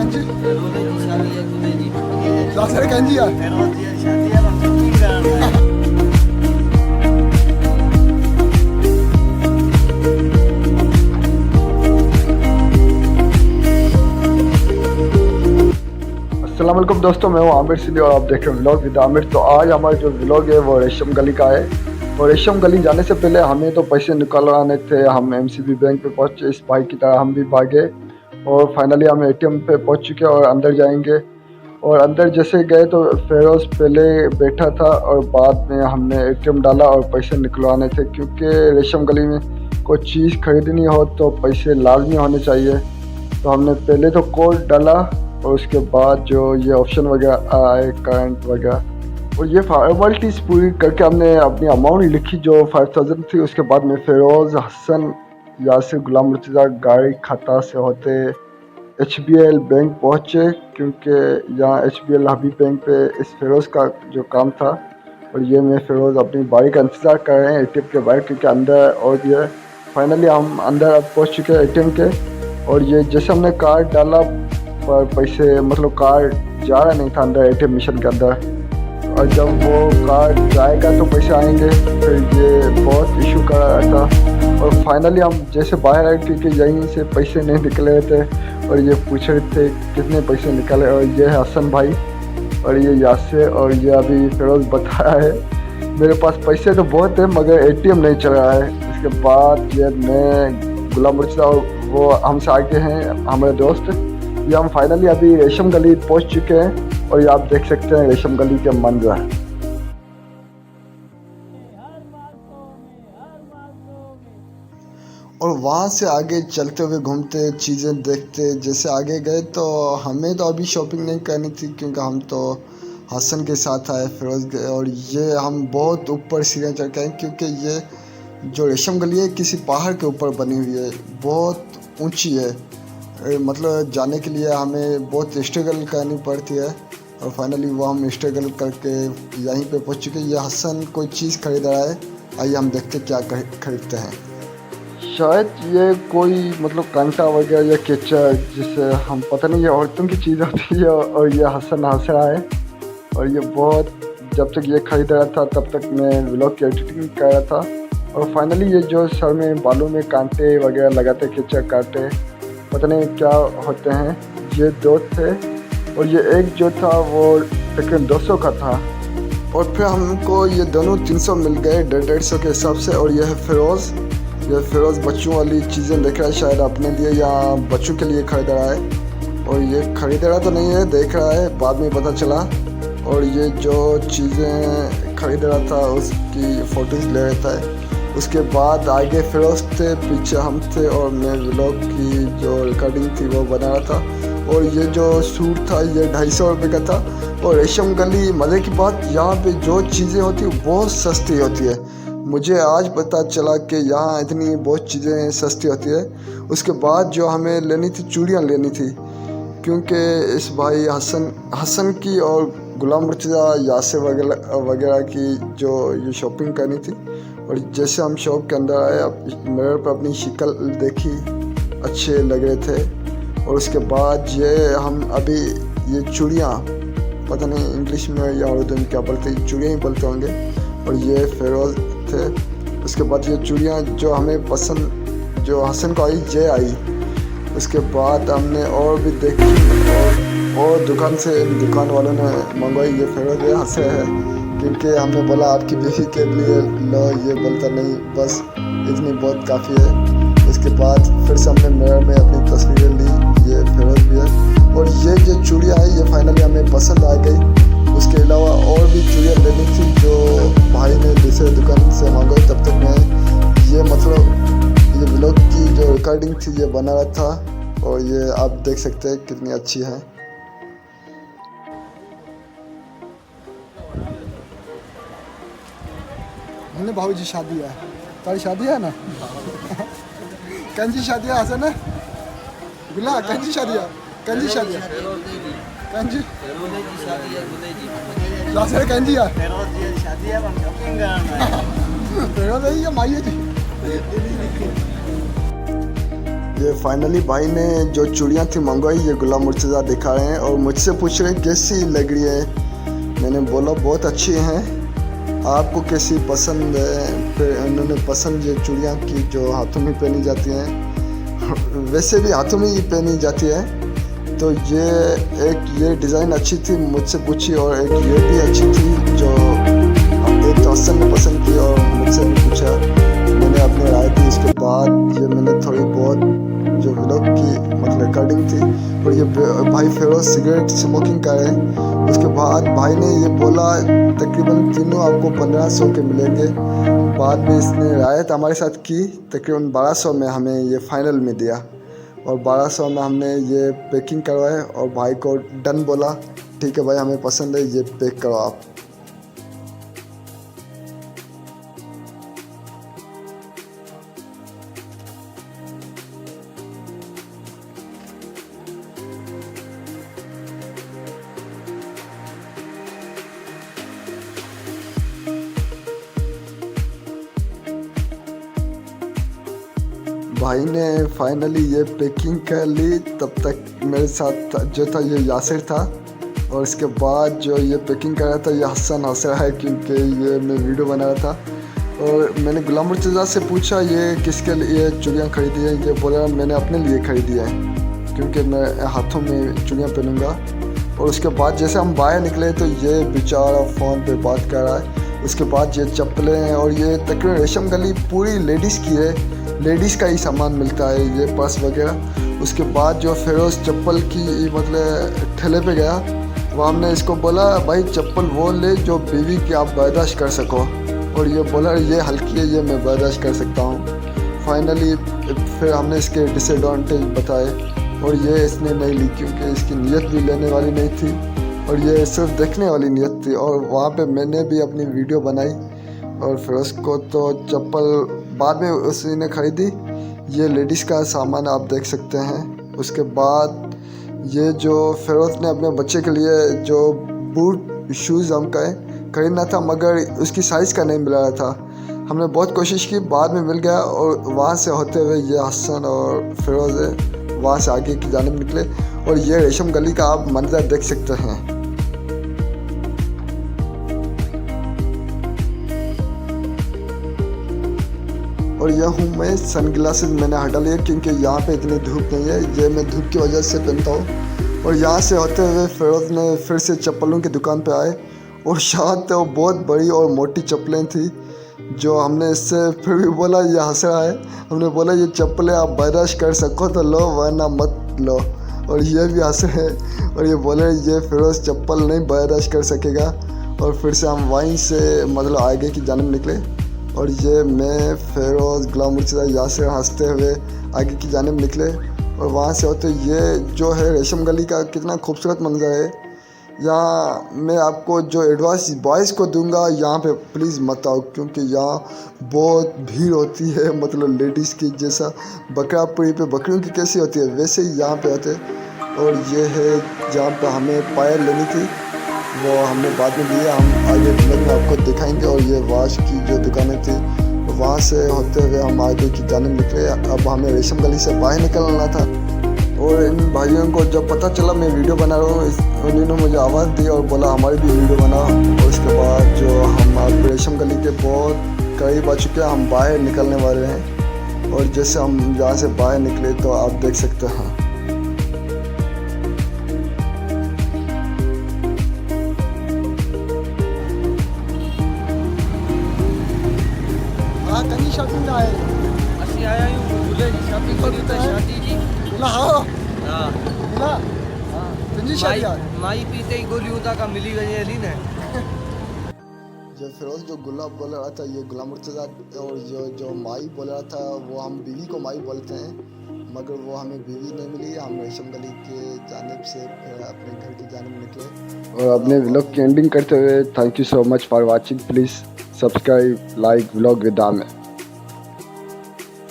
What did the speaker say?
कंजी फिरोज़े की शादी है खुदे जी लासर कंजी है फिरोज़ जी की शादी है हम शॉपिंग करना है अस्सलाम वालेकुम दोस्तों, मैं हूँ आमिर सिद्दीकी और आप देख रहे हैं व्लॉग विद आमिर। तो आज हमारा जो व्लॉग है वो रेशम गली का है। और रेशम गली जाने से पहले हमें तो पैसे निकलवाने थे। हम एमसीबी बैंक पे पहुँचे, इस बाइक की तरह हम भी भागे और फाइनली हम एटीएम पे पहुँच चुके हैं और अंदर जाएंगे। और अंदर जैसे गए तो फेरोज़ पहले बैठा था और बाद में हमने एटीएम डाला और पैसे निकलवाने थे, क्योंकि रेशम गली में कोई चीज़ खरीदनी हो तो पैसे लाजमी होने चाहिए। तो हमने पहले तो कोड डाला और उसके बाद जो ये ऑप्शन वगैरह आए करंट वगैरह, और ये फॉर्मेलिटीज़ पूरी करके हमने अपनी अमाउंट लिखी जो 5000 थी। उसके बाद में फेरोज़, हसन, यासिर, गुलाम मुर्तज़ा गाड़ी खाता से होते HBL बैंक पहुँचे, क्योंकि यहाँ HBL हबीब बैंक पे इस फेरोज़ का जो काम था। और ये मैं फेरोज़ अपनी बारी का इंतज़ार कर रहे हैं एटीएम के बाहर, क्योंकि अंदर और भी है। फाइनली हम अंदर अब पहुँच चुके हैं एटीएम के। और ये जैसे हमने कार्ड डाला पर पैसे मतलब कार्ड जा रहा नहीं था अंदर एटीएम मशीन के अंदर, और जब वो कार्ड जाएगा तो पैसे आएंगे, फिर ये बहुत इशू कर रहा था। और फाइनली हम जैसे बाहर आए, क्योंकि यहीं से पैसे नहीं निकले थे और ये पूछ रहे थे कितने पैसे निकले। और ये है हसन भाई और ये यासिर, और ये अभी फिरोज़ बता रहा है मेरे पास पैसे तो बहुत है मगर एटीएम नहीं चल रहा है। उसके बाद ये मैं, गुलाम मुर्तज़ा और वो हमसे आगे हैं हमारे दोस्त। ये हम फाइनली अभी रेशम गली पहुंच चुके हैं और ये आप देख सकते हैं रेशम गली के मंजर। और वहाँ से आगे चलते हुए घूमते चीज़ें देखते, जैसे आगे गए तो हमें तो अभी शॉपिंग नहीं करनी थी, क्योंकि हम तो हसन के साथ आए, फिरोज़ गए। और ये हम बहुत ऊपर सीढ़ियाँ चढ़ के आए, क्योंकि ये जो रेशम गली है किसी पहाड़ के ऊपर बनी हुई है, बहुत ऊंची है। मतलब जाने के लिए हमें बहुत स्ट्रगल करनी पड़ती है। और फाइनली वो हम स्ट्रगल करके यहीं पे पहुंच चुके। ये हसन कोई चीज़ खरीद रहा है, आइए हम देखते क्या खरीदते हैं। शायद ये कोई मतलब कांटा वगैरह या केचा, जिसे हम पता नहीं, ये औरतों की चीज़ होती है। और ये हसन हंस रहा है। और ये बहुत, जब तक ये खरीद रहा था तब तक मैं व्लॉग की एडिटिंग कर रहा था। और फाइनली ये जो सर में बालों में कांटे वगैरह लगाते, केचा कांटे पता नहीं क्या होते हैं, ये दो थे। और ये एक जो था वो तकरीबन 200 का था। और फिर हमको ये दोनों 300 मिल गए 150 के हिसाब से। और ये है फिरोज़, ये फिरोज़ बच्चों वाली चीज़ें देख रहा है, शायद अपने लिए या बच्चों के लिए खरीद रहा है। और ये खरीद रहा तो नहीं है, देख रहा है, बाद में पता चला। और ये जो चीज़ें खरीद रहा था उसकी फ़ोटोज़ ले रहता है। उसके बाद आगे फिरोज़ थे, पीछे हम थे और मैं व्लॉग की जो रिकॉर्डिंग थी वो बना रहा था। और ये जो सूट था ये 250 रुपये का था। और रेशम गली, मज़े की बात, यहाँ पे जो चीज़ें होती है बहुत सस्ती होती है। मुझे आज पता चला कि यहाँ इतनी बहुत चीज़ें सस्ती होती है। उसके बाद जो हमें लेनी थी, चूड़ियाँ लेनी थी, क्योंकि इस भाई हसन की और गुलाम मुर्तज़ा, यासिर वगैरह की जो ये शॉपिंग करनी थी। और जैसे हम शॉप के अंदर आए, मिरर पर अपनी शक्ल देखी, अच्छे लग रहे थे। और उसके बाद ये हम अभी ये चूड़ियाँ, पता नहीं इंग्लिश में या उर्दू में क्या बोलते हैं, चूड़ियाँ ही बोलते होंगे। और ये फिरोज़ थे। उसके बाद ये चूड़ियाँ जो हमें पसंद, जो हसन को आई, ये आई। उसके बाद हमने और भी देखी और दुकान वालों ने मंगवाई। ये फिरोज़ है, हंस रहे हैं, क्योंकि हमने बोला आपकी बीवी के लिए लो, ये बोलता नहीं, बस इतनी बहुत काफ़ी है। उसके बाद फिर से हमने मिरर में अपनी तस्वीरें ली, ये फिरोज़ भी है। और ये जो चूड़ियाँ आई ये फाइनली हमें पसंद आ गई। उसके अलावा और भी चूड़ियाँ लेनी थी जो भाई ने दूसरे दुकान से मंगवाई। तब तक मैं ये मतलब ये व्लॉग की जो रिकॉर्डिंग थी ये बना रहा था। और ये आप देख सकते हैं कितनी अच्छी है। हमने भाऊ जी शादी है, तुम्हारी शादी है ना? कंजी शादी है हसन है, गुला कंजी शादी है, कंजी शादी है, कंजी फिरोज़े की शादी है खुदे जी लासर कंजी है, फिरोज़ जी की शादी है हम शॉपिंग करना है फिरोज़ है या माई है जी। ये फाइनली भाई ने जो चूड़ियाँ थी मंगवाई, ये गुलाम मुर्तज़ा दिखा रहे हैं और मुझसे पूछ रहे हैं कैसी लग रही है। मैंने बोला बहुत अच्छी हैं, आपको कैसी पसंद है। फिर उन्होंने पसंद ये चूड़ियाँ की जो हाथों में पहनी जाती हैं, वैसे भी हाथों में ही पहनी जाती है। तो ये डिज़ाइन अच्छी थी, मुझसे पूछी, और एक ये भी अच्छी थी जो एक तो हसन ने पसंद की और मुझसे भी पूछा, मैंने अपनी राय दी। इसके बाद ये मैंने थोड़ी बहुत जो व्लॉग की मतलब रिकॉर्डिंग थी, और ये भाई फिरोज सिगरेट स्मोकिंग कर रहे हैं। उसके बाद भाई ने ये बोला तकरीबन तीनों आपको 1500 के मिलेंगे। बाद में इसने रायत हमारे साथ की, तकरीबन 1200 में हमें ये फाइनल में दिया, और 1200 में हमने ये पैकिंग करवाए और भाई को डन बोला, ठीक है भाई हमें पसंद है, ये पैक करो आप। भाई ने फाइनली ये पैकिंग कर ली। तब तक मेरे साथ जो था ये यासिर था, और इसके बाद जो ये पैकिंग कर रहा था ये हसन हंस रहा है क्योंकि ये मैं वीडियो बना रहा था। और मैंने गुलाम मुर्तज़ा से पूछा ये किसके लिए चूड़ियाँ खरीदी है। ये बोला मैंने अपने लिए खरीदी है क्योंकि मैं हाथों में चूड़ियाँ पहनूँगा। और उसके बाद जैसे हम बाहर निकले तो ये बेचारा फ़ोन पे बात कर रहा है। उसके बाद ये चप्पलें हैं, और ये तकरीबन रेशम गली पूरी लेडीज़ की है, लेडीज़ का ही सामान मिलता है, ये पर्स वगैरह। उसके बाद जो फिरोज़ चप्पल की मतलब ठेले पे गया, वहाँ हमने इसको बोला भाई चप्पल वो ले जो बीवी की आप बर्दाश्त कर सको, और ये बोला ये हल्की है, ये मैं बर्दाश्त कर सकता हूँ। फाइनली फिर हमने इसके डिसएडवांटेज बताए, और ये इसने नहीं ली क्योंकि इसकी नीयत भी लेने वाली नहीं थी, और ये सिर्फ देखने वाली नीयत थी। और वहाँ पे मैंने भी अपनी वीडियो बनाई, और फिरोज़ को तो चप्पल बाद में उसी ने ख़रीदी। ये लेडीज़ का सामान आप देख सकते हैं। उसके बाद ये जो फिरोज़ ने अपने बच्चे के लिए जो बूट शूज़ हम खरीदना था, मगर उसकी साइज़ का नहीं मिल रहा था। हमने बहुत कोशिश की, बाद में मिल गया, और वहाँ से होते हुए ये हसन और फिरोज़ वहाँ से आगे की जानिब निकले, और ये रेशम गली का आप मंजर देख सकते हैं। और यह हूँ मैं, सन ग्लासेस मैंने हटा लिए क्योंकि यहाँ पे इतनी धूप नहीं है, ये मैं धूप की वजह से पहनता हूँ। और यहाँ से होते हुए फिरोज़ ने फिर से चप्पलों की दुकान पे आए, और शायद तो बहुत बड़ी और मोटी चप्पलें थी जो हमने इससे फिर भी बोला, ये हंस रहा है। हमने बोला ये चप्पलें आप बर्दाश्त कर सको तो लो, वरना मत लो। और ये भी हंस रहे हैं, और ये बोले ये फिरोज़ चप्पल नहीं बर्दाश्त कर सकेगा। और फिर से हम वहीं से मतलब आगे की जानिब निकले, और ये मैं फिरोज़ गुलाम मुर्तज़ा यासिर हंसते हुए आगे की जानिब निकले। और वहाँ से होते ये जो है रेशम गली का कितना खूबसूरत मंजर है। यहाँ मैं आपको जो एडवाइस बॉयज़ को दूंगा, यहाँ पे प्लीज़ मत आओ क्योंकि यहाँ बहुत भीड़ होती है, मतलब लेडीज़ की जैसा बकरापुरी पे बकरियों की कैसी होती है वैसे ही यहाँ पे होते। और ये है जहाँ पे हमें पायल लेनी थी, वो हमने बाद में लिया, हम आगे ब्लॉग में आपको दिखाएंगे। और ये वाश की जो दुकानें थी, वहाँ से होते हुए हम आगे की जानिब निकले। अब हमें रेशम गली से बाहर निकलना था, और इन भाइयों को जब पता चला मैं वीडियो बना रहा हूँ, उन्होंने मुझे आवाज़ दी और बोला हमारी भी वीडियो बनाओ। और उसके बाद जो हम अब रेशम गली के बहुत करीब आ चुके हैं, हम बाहर निकलने वाले हैं। और जैसे हम यहाँ से बाहर निकले तो आप देख सकते हैं कहीं शॉपिंग आए असी आया हूँ बुले जी शॉपिंग करी तो शादी जी बोला हाँ हाँ बोला हाँ तुझी शादी माई पीते ही गोली उदा का मिली गई है ली ने जो फिरोज़ जो गुलाब बोल रहा था ये गुलाम मुर्तज़ा, और जो माई बोल रहा था वो हम बीवी को माई बोलते हैं, मगर वो हमें बीवी नहीं मिली। हम रेशम गली के जानिब से फिर अपने घर की जानिब निकले। और अपने व्लॉग की एंडिंग करते हुए thank you so much for watching. Please subscribe, like vlog with Aamir.